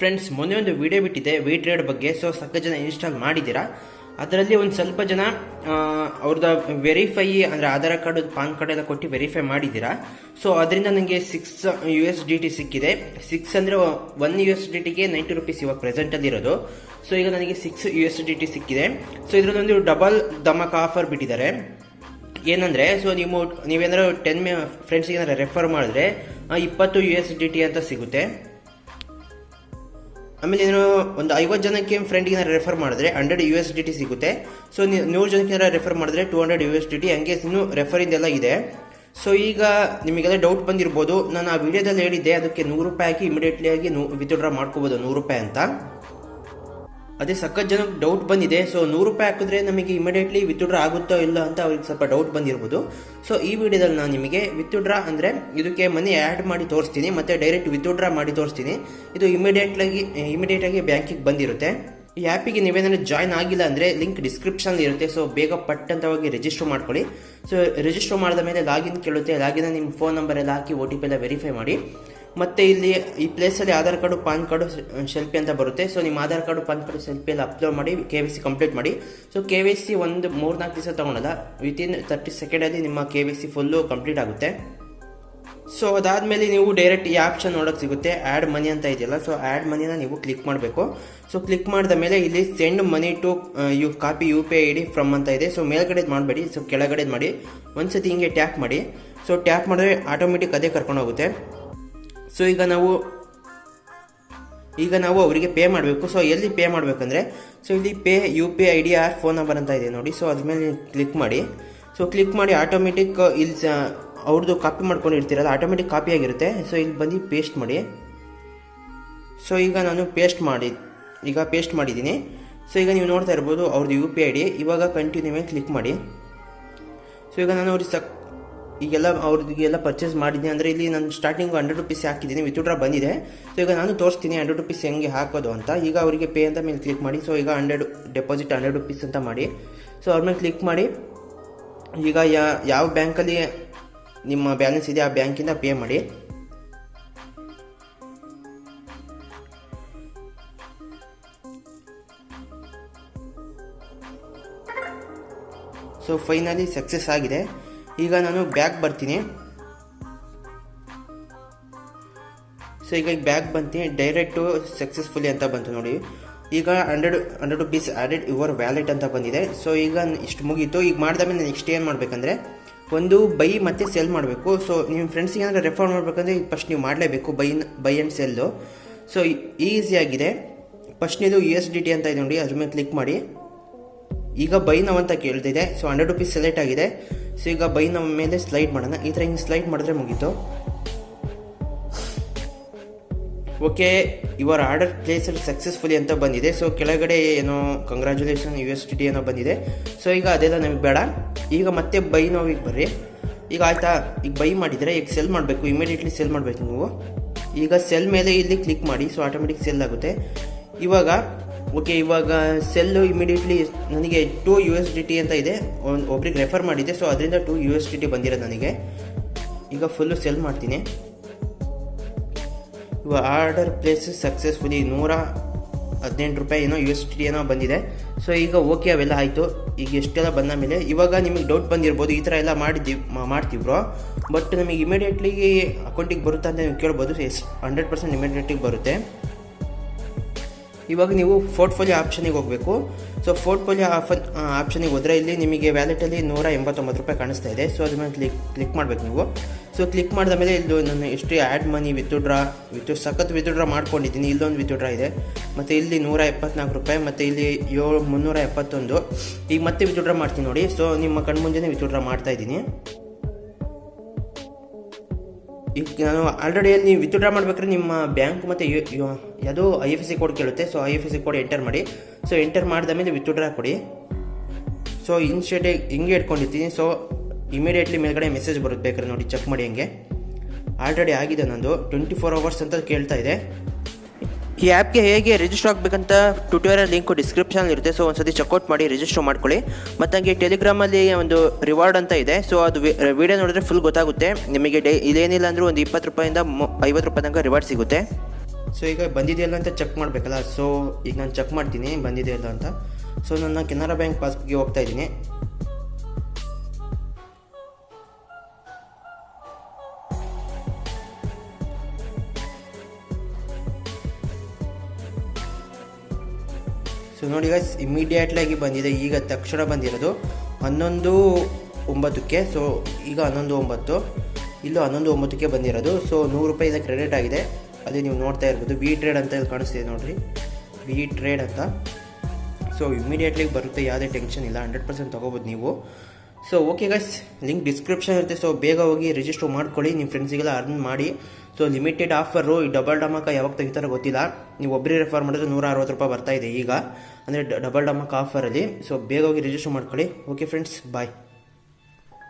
Friends, ಮೊನ್ನೆ ಒಂದು video ಬಿಟ್ಟಿದೆ ವೇಟ್ ಟ್ರೇಡ್ ಬಗ್ಗೆ. ಸೊ ಸಕ್ಕ ಜನ ಇನ್ಸ್ಟಾಲ್ ಮಾಡಿದ್ದೀರಾ. ಅದರಲ್ಲಿ ಒಂದು ಸ್ವಲ್ಪ ಜನ ಅವ್ರದ್ದು ವೆರಿಫೈ ಅಂದರೆ ಆಧಾರ್ ಕಾರ್ಡ್ ಪಾನ್ ಕಾರ್ಡ್ ಎಲ್ಲ ಕೊಟ್ಟು ವೆರಿಫೈ ಮಾಡಿದ್ದೀರಾ. ಸೊ ಅದರಿಂದ ನನಗೆ $6 ಸಿಕ್ಕಿದೆ. 6 ಅಂದರೆ $1 $90 ಇವಾಗ ಪ್ರೆಸೆಂಟಲ್ಲಿ ಇರೋದು. ಸೊ ಈಗ ನನಗೆ $6 ಸಿಕ್ಕಿದೆ. ಸೊ ಇದರಲ್ಲೊಂದು ಡಬಲ್ ಧಮಾಕ ಆಫರ್ ಬಿಟ್ಟಿದ್ದಾರೆ. ಏನಂದರೆ, ಸೊ ನೀವೇನಾದ್ರು 10 ಫ್ರೆಂಡ್ಸ್ಗೆ ಏನಾರು ರೆಫರ್ ಮಾಡಿದ್ರೆ $20 ಅಂತ ಸಿಗುತ್ತೆ. ಆಮೇಲೆ ಏನು ಒಂದು 50 ಜನಕ್ಕೆ ಫ್ರೆಂಡ್ಗೆ ಏನಾರು ರೆಫರ್ ಮಾಡಿದ್ರೆ $100 ಸಿಗುತ್ತೆ. ಸೊ 100 ಜನಕ್ಕೆ ಏನಾರು ರೆಫರ್ ಮಾಡಿದ್ರೆ $200. ಹಂಗೆ ಇನ್ನು ರೆಫರಿಂದೆಲ್ಲ ಇದೆ. ಸೊ ಈಗ ನಿಮಗೆಲ್ಲ ಡೌಟ್ ಬಂದಿರ್ಬೋದು, ನಾನು ಆ ವಿಡಿಯೋದಲ್ಲಿ ಹೇಳಿದ್ದೆ ಅದಕ್ಕೆ $100 ಹಾಕಿ ಇಮಿಡಿಯೇಟ್ಲಿ ಆಗಿ ವಿತ್ಡ್ರಾ ಮಾಡ್ಕೋಬೋದು $100 ಅಂತ. ಅದೇ ಸಖತ್ ಜನಕ್ಕೆ ಡೌಟ್ ಬಂದಿದೆ. ಸೊ $100 ಹಾಕಿದ್ರೆ ನಮಗೆ ಇಮಿಡಿಯೇಟ್ಲಿ ವಿತ್ಡ್ರಾ ಆಗುತ್ತೋ ಇಲ್ಲ ಅಂತ ಅವ್ರಿಗೆ ಸ್ವಲ್ಪ ಡೌಟ್ ಬಂದಿರ್ಬೋದು. ಸೊ ಈ ವಿಡಿಯೋದಲ್ಲಿ ನಾನು ನಿಮಗೆ ವಿತ್ಡ್ರಾ ಅಂದರೆ ಇದಕ್ಕೆ ಮನಿ ಆ್ಯಡ್ ಮಾಡಿ ತೋರಿಸ್ತೀನಿ, ಮತ್ತು ಡೈರೆಕ್ಟ್ ವಿತ್ಡ್ರಾ ಮಾಡಿ ತೋರಿಸ್ತೀನಿ. ಇದು ಇಮಿಡಿಯೇಟ್ ಆಗಿ ಬ್ಯಾಂಕಿಗೆ ಬಂದಿರುತ್ತೆ. ಈ ಆ್ಯಪಿಗೆ ನೀವೇನಾದ್ರು ಜಾಯ್ನ್ ಆಗಿಲ್ಲ ಅಂದರೆ ಲಿಂಕ್ ಡಿಸ್ಕ್ರಿಪ್ಷನ್ ಇರುತ್ತೆ. ಸೊ ಬೇಗ ಪಟ್ ಅಂತ ಹೋಗಿ ರಿಜಿಸ್ಟರ್ ಮಾಡ್ಕೊಳ್ಳಿ. ಸೊ ರಿಜಿಸ್ಟರ್ ಮಾಡಿದ ಮೇಲೆ ಲಾಗಿನ್ ಕೇಳುತ್ತೆ. ಲಾಗಿನ್ ನಿಮ್ಮ ಫೋನ್ ನಂಬರ್ ಎಲ್ಲ ಹಾಕಿ OTP ಎಲ್ಲ ವೆರಿಫೈ ಮಾಡಿ. ಮತ್ತು ಇಲ್ಲಿ ಈ ಪ್ಲೇಸಲ್ಲಿ Aadhaar card PAN card selfie ಅಂತ ಬರುತ್ತೆ. ಸೊ ನಿಮ್ಮ Aadhaar card PAN card selfie ಎಲ್ಲ ಅಪ್ಲೋಡ್ ಮಾಡಿ KYC ಕಂಪ್ಲೀಟ್ ಮಾಡಿ. ಸೊ KYC ಒಂದು 3-4 ದಿವಸ ತೊಗೊಳಲ್ಲ, ವಿತಿನ್ 30 ಸೆಕೆಂಡಲ್ಲಿ ನಿಮ್ಮ KYC ಫುಲ್ಲು ಕಂಪ್ಲೀಟ್ ಆಗುತ್ತೆ. ಸೊ ಅದಾದಮೇಲೆ ನೀವು ಡೈರೆಕ್ಟ್ ಈ ಆಪ್ಷನ್ ನೋಡೋಕ್ಕೆ ಸಿಗುತ್ತೆ, ಆ್ಯಡ್ ಮನಿ ಅಂತ ಇದೆಯಲ್ಲ. ಸೊ ಆ್ಯಡ್ ಮನಿನ ನೀವು ಕ್ಲಿಕ್ ಮಾಡಬೇಕು. ಸೊ ಕ್ಲಿಕ್ ಮಾಡಿದ ಮೇಲೆ ಇಲ್ಲಿ send money to copy UPI ID from ಅಂತ ಇದೆ. ಸೊ ಮೇಲ್ಗಡೆ ಮಾಡಬೇಡಿ, ಸೊ ಕೆಳಗಡೆ ಮಾಡಿ. ಒಂದ್ಸತಿ ಹಿಂಗೆ ಟ್ಯಾಪ್ ಮಾಡಿ. ಸೊ ಟ್ಯಾಪ್ ಮಾಡಿದ್ರೆ ಆಟೋಮೆಟಿಕ್ ಅದೇ ಕರ್ಕೊಂಡು ಹೋಗುತ್ತೆ. ಸೊ ಈಗ ನಾವು ಅವರಿಗೆ ಪೇ ಮಾಡಬೇಕು. ಸೊ ಎಲ್ಲಿ ಪೇ ಮಾಡಬೇಕಂದ್ರೆ, ಸೊ ಇಲ್ಲಿ pay UPI ID or phone number ಅಂತ ಇದೆ ನೋಡಿ. ಸೊ ಅದ್ಮೇಲೆ ಕ್ಲಿಕ್ ಮಾಡಿ. ಸೊ ಕ್ಲಿಕ್ ಮಾಡಿ ಆಟೋಮೆಟಿಕ್ ಇಲ್ಲಿ ಅವ್ರದ್ದು ಕಾಪಿ ಮಾಡ್ಕೊಂಡಿರ್ತೀರಲ್ಲ, ಆಟೋಮೆಟಿಕ್ ಕಾಪಿ ಆಗಿರುತ್ತೆ. ಸೊ ಇಲ್ಲಿ ಬಂದು ಪೇಸ್ಟ್ ಮಾಡಿ. ಸೊ ಈಗ ನಾನು ಪೇಸ್ಟ್ ಮಾಡಿದ್ದೀನಿ. ಸೊ ಈಗ ನೀವು ನೋಡ್ತಾ ಇರ್ಬೋದು ಅವ್ರದ್ದು UPI ID. ಇವಾಗ ಕಂಟಿನ್ಯೂ ಮೇಲೆ ಕ್ಲಿಕ್ ಮಾಡಿ. ಸೊ ಈಗ ನಾನು ಅವ್ರಿಗೆ ಅವ್ರಿಗೆಲ್ಲ ಪರ್ಚೇಸ್ ಮಾಡಿದ್ದೀನಿ. ಅಂದರೆ ಇಲ್ಲಿ ನಾನು ಸ್ಟಾರ್ಟಿಂಗ್ $100 ಹಾಕಿದ್ದೀನಿ, ವಿತ್ಡ್ರಾ ಬಂದಿದೆ. ಸೊ ಈಗ ನಾನು ತೋರಿಸ್ತೀನಿ $100 ಹೆಂಗೆ ಹಾಕೋದು ಅಂತ. ಈಗ ಅವರಿಗೆ ಪೇ ಅಂತ ಮೇಲೆ ಕ್ಲಿಕ್ ಮಾಡಿ. ಸೊ ಈಗ ಡೆಪಾಸಿಟ್ $100 ಅಂತ ಮಾಡಿ. ಸೊ ಅವ್ರ ಮೇಲೆ ಕ್ಲಿಕ್ ಮಾಡಿ. ಈಗ ಯಾವ ಬ್ಯಾಂಕಲ್ಲಿ ನಿಮ್ಮ ಬ್ಯಾಲೆನ್ಸ್ ಇದೆ ಆ ಬ್ಯಾಂಕಿಂದ ಪೇ ಮಾಡಿ. ಸೊ ಫೈನಲಿ ಸಕ್ಸಸ್ ಆಗಿದೆ. ಈಗ ನಾನು ಬ್ಯಾಕ್ ಬರ್ತೀನಿ. ಸೊ ಈಗ ಬ್ಯಾಕ್ ಬಂತೀನಿ, ಡೈರೆಕ್ಟು ಸಕ್ಸಸ್ಫುಲಿ ಅಂತ ಬಂತು ನೋಡಿ. ಈಗ $100 ಆ್ಯಡೆಡ್ ಯುವರ್ ವ್ಯಾಲೆಟ್ ಅಂತ ಬಂದಿದೆ. ಸೊ ಈಗ ಇಷ್ಟು ಮುಗೀತು. ಈಗ ಮಾಡಿದಾದ್ಮೇಲೆ ನೆಕ್ಸ್ಟ್ ಏನು ಮಾಡಬೇಕಂದ್ರೆ, ಒಂದು ಬೈ ಮತ್ತು ಸೆಲ್ ಮಾಡಬೇಕು. ಸೊ ನಿಮ್ಮ ಫ್ರೆಂಡ್ಸಿಗೆ ಏನಾದರೂ ರೆಫರ್ ಮಾಡಬೇಕಂದ್ರೆ ಫಸ್ಟ್ ನೀವು ಮಾಡಲೇಬೇಕು ಬೈ ಆ್ಯಂಡ್ ಸೆಲ್ಲು. ಸೊ ಈಸಿಯಾಗಿದೆ. ಫಸ್ಟ್ನೇದು USDT ಅಂತ ಇದೆ ನೋಡಿ, ಅದ್ರ ಮೇಲೆ ಕ್ಲಿಕ್ ಮಾಡಿ. ಈಗ ಬೈ ನವ್ ಅಂತ ಕೇಳ್ತಿದೆ. ಸೊ $100 ಸೆಲೆಕ್ಟ್ ಆಗಿದೆ. ಸೊ ಈಗ ಬೈ ನವ್ ಮೇಲೆ ಸ್ಲೈಡ್ ಮಾಡೋಣ. ಈ ಥರ ಹಿಂಗೆ ಸ್ಲೈಡ್ ಮಾಡಿದ್ರೆ ಮುಗೀತು. Okay, your order placed successfully ಅಂತ ಬಂದಿದೆ. ಸೊ ಕೆಳಗಡೆ ಏನೋ ಕಂಗ್ರ್ಯಾಚುಲೇಷನ್ USDT ಏನೋ ಬಂದಿದೆ. ಸೊ ಈಗ ಅದೆಲ್ಲ ನಮಗೆ ಬೇಡ. ಈಗ ಮತ್ತೆ ಬೈ ನೋವಿಗೆ ಬರ್ರಿ. ಈಗ ಆಯಿತಾ, ಈಗ ಬೈ ಮಾಡಿದರೆ ಈಗ ಸೆಲ್ ಮಾಡಬೇಕು, ಇಮಿಡಿಯೇಟ್ಲಿ ಸೆಲ್ ಮಾಡಬೇಕು ನೀವು. ಈಗ ಸೆಲ್ ಮೇಲೆ ಇಲ್ಲಿ ಕ್ಲಿಕ್ ಮಾಡಿ. ಸೊ ಆಟೋಮೆಟಿಕ್ ಸೆಲ್ ಆಗುತ್ತೆ. ಇವಾಗ ಸೆಲ್ಲು ಇಮಿಡಿಯೇಟ್ಲಿ ನನಗೆ $2 ಅಂತ ಇದೆ. ಒಬ್ರಿಗೆ ರೆಫರ್ ಮಾಡಿದ್ದೆ. ಸೊ ಅದರಿಂದ $2 ಬಂದಿರೋದು ನನಗೆ. ಈಗ ಫುಲ್ಲು ಸೆಲ್ ಮಾಡ್ತೀನಿ. ಇವಾಗ ಆರ್ಡರ್ ಪ್ಲೇಸ್ ಸಕ್ಸಸ್ಫುಲಿ $118 ಏನೋ USDT ಏನೋ ಬಂದಿದೆ. ಸೊ ಈಗ ಓಕೆ, ಅವೆಲ್ಲ ಆಯಿತು. ಈಗ ಎಷ್ಟೆಲ್ಲ ಬಂದ ಮೇಲೆ ಇವಾಗ ನಿಮಗೆ ಡೌಟ್ ಬಂದಿರ್ಬೋದು, ಈ ಥರ ಎಲ್ಲ ಮಾಡ್ತೀವ್ರೋ, ಬಟ್ ನಮಗೆ ಇಮಿಡಿಯೇಟ್ಲಿ ಅಕೌಂಟಿಗೆ ಬರುತ್ತಾ ಅಂತ ನೀವು ಕೇಳ್ಬೋದು. 100% ಇಮಿಡಿಯೇಟಿಗೆ ಬರುತ್ತೆ. ಇವಾಗ ನೀವು ಪೋರ್ಟ್ಫೋಲಿಯೋ ಆಪ್ಷನಿಗೆ ಹೋಗಬೇಕು. ಸೊ ಪೋರ್ಟ್ಫೋಲಿಯೋ ಆಪ್ಷನಿಗೆ ಹೋದರೆ ಇಲ್ಲಿ ನಿಮಗೆ ವ್ಯಾಲೆಟಲ್ಲಿ $189 ಕಾಣಿಸ್ತಾ ಇದೆ. ಸೊ ಅದ್ರ ಮೇಲೆ ಕ್ಲಿಕ್ ಮಾಡಬೇಕು ನೀವು. ಸೊ ಕ್ಲಿಕ್ ಮಾಡಿದ ಮೇಲೆ ಇಲ್ಲಿ ನಾನು ಎಷ್ಟು ಆ್ಯಡ್ ಮನಿ ಸಖತ್ ವಿತ್ಡ್ರಾ ಮಾಡ್ಕೊಂಡಿದ್ದೀನಿ. ಇಲ್ಲೊಂದು ವಿತ್ಡ್ರಾ ಇದೆ, ಮತ್ತು ಇಲ್ಲಿ $174, ಮತ್ತು ಇಲ್ಲಿ $371. ಈಗ ಮತ್ತೆ ವಿತ್ಡ್ರಾ ಮಾಡ್ತೀನಿ ನೋಡಿ. ಸೊ ನಿಮ್ಮ ಕಣ್ಮುಂದೆನೇ ವಿತ್ಡ್ರಾ ಮಾಡ್ತಾ ಇದ್ದೀನಿ. ಈಗ ನಾನು ಆಲ್ರೆಡಿ ನೀವು ವಿತ್ಡ್ರಾ ಮಾಡಬೇಕಾದ್ರೆ ನಿಮ್ಮ ಬ್ಯಾಂಕ್ ಮತ್ತು ಯಾವುದೋ IFSC ಕೋಡ್ ಕೇಳುತ್ತೆ. ಸೊ IFSC ಕೋಡ್ ಎಂಟರ್ ಮಾಡಿ. ಸೊ ಎಂಟರ್ ಮಾಡಿದ ಮೇಲೆ ವಿತ್ಡ್ರಾ ಕೊಡಿ. ಸೊ ಹಿಂಗೆ ಇಟ್ಕೊಂಡಿರ್ತೀನಿ. ಸೊ ಇಮಿಡಿಯೇಟ್ಲಿ ಮೇಲ್ಗಡೆ ಮೆಸೇಜ್ ಬರುತ್ತೆ, ಬೇಕಾದ್ರೆ ನೋಡಿ ಚೆಕ್ ಮಾಡಿ. ಹಂಗೆ ಆಲ್ರೆಡಿ ಆಗಿದೆ ನಂದು. 24 hours ಅಂತ ಕೇಳ್ತಾ ಇದೆ. ಈ ಆ್ಯಪ್ಗೆ ಹೇಗೆ ರಿಜಿಸ್ಟರ್ ಆಗಬೇಕಂತ ಟ್ಯುಟೋರಿಯಲ್ ಲಿಂಕು ಡಿಸ್ಕ್ರಿಪ್ಷನಲ್ಲಿ ಇರುತ್ತೆ. ಸೊ ಒಂದ್ಸತಿ ಚೆಕ್ಔಟ್ ಮಾಡಿ ರಿಜಿಸ್ಟರ್ ಮಾಡ್ಕೊಳ್ಳಿ. ಮತ್ತು ಹಂಗೆ ಟೆಲಿಗ್ರಾಮಲ್ಲಿ ಒಂದು ರಿವಾರ್ಡ್ ಅಂತ ಇದೆ. ಸೊ ಅದು ವಿಡಿಯೋ ನೋಡಿದ್ರೆ ಫುಲ್ ಗೊತ್ತಾಗುತ್ತೆ ನಿಮಗೆ. ಇದೇನಿಲ್ಲ ಅಂದರೂ ಒಂದು $20 ಇಂದ $50 ತನಕ ರಿವಾರ್ಡ್ ಸಿಗುತ್ತೆ. ಸೊ ಈಗ ಬಂದಿದೆಯಲ್ಲ ಅಂತ ಚೆಕ್ ಮಾಡಬೇಕಲ್ಲ. ಸೊ ಈಗ ನಾನು ಚೆಕ್ ಮಾಡ್ತೀನಿ ಬಂದಿದೆಯಲ್ಲ ಅಂತ. ಸೊ ನನ್ನ ಕೆನರಾ ಬ್ಯಾಂಕ್ ಪಾಸ್ಬುಕ್ಗೆ ಹೋಗ್ತಾ ಇದ್ದೀನಿ. ಸೊ ನೋಡಿ ಗೈಸ್, ಇಮಿಡಿಯೇಟ್ಲಾಗಿ ಬಂದಿದೆ, ಈಗ ತಕ್ಷಣ ಬಂದಿರೋದು 11:09ಕ್ಕೆ. ಸೊ ಈಗ 11:09, ಇಲ್ಲೂ 11:09ಕ್ಕೆ ಬಂದಿರೋದು. ಸೊ 100 ರೂಪಾಯಿ ಇದಕ್ಕೆ ಕ್ರೆಡಿಟ್ ಆಗಿದೆ, ಅದೇ ನೀವು ನೋಡ್ತಾ ಇರ್ಬೋದು. ವಿ ಟ್ರೇಡ್ ಅಂತ ಇಲ್ಲಿ ಕಾಣಿಸ್ತಿದೆ ನೋಡಿರಿ, ವಿ ಟ್ರೇಡ್ ಅಂತ. ಸೊ ಇಮಿಡಿಯೇಟ್ಲಿ ಬರುತ್ತೆ, ಯಾವುದೇ ಟೆನ್ಷನ್ ಇಲ್ಲ, 100% ತೊಗೋಬೋದು ನೀವು. So okay guys, link description ಇರುತ್ತೆ. ಸೊ ಬೇಗ ಹೋಗಿ ರಿಜಿಸ್ಟರ್ ಮಾಡ್ಕೊಳ್ಳಿ, ನಿಮ್ಮ ಫ್ರೆಂಡ್ಸಿಗೆಲ್ಲ ಅರ್ನ್ ಮಾಡಿ. ಸೊ ಲಿಮಿಟೆಡ್ ಆಫರು, ಈ ಡಬಲ್ ಡಮಕ ಯಾವಾಗ ತೆಗಿತಾರೋ ಗೊತ್ತಿಲ್ಲ. ನೀವು ಒಬ್ಬರೇ ರೆಫರ್ ಮಾಡಿದ್ರೆ 160 ರೂಪಾಯಿ ಬರ್ತಾ ಇದೆ ಈಗ, ಅಂದರೆ ಡಬಲ್ ಡಮಕ ಆಫರಲ್ಲಿ. ಸೊ ಬೇಗ ಹೋಗಿ ರಿಜಿಸ್ಟರ್ ಮಾಡ್ಕೊಳ್ಳಿ. ಓಕೆ ಫ್ರೆಂಡ್ಸ್, ಬಾಯ್.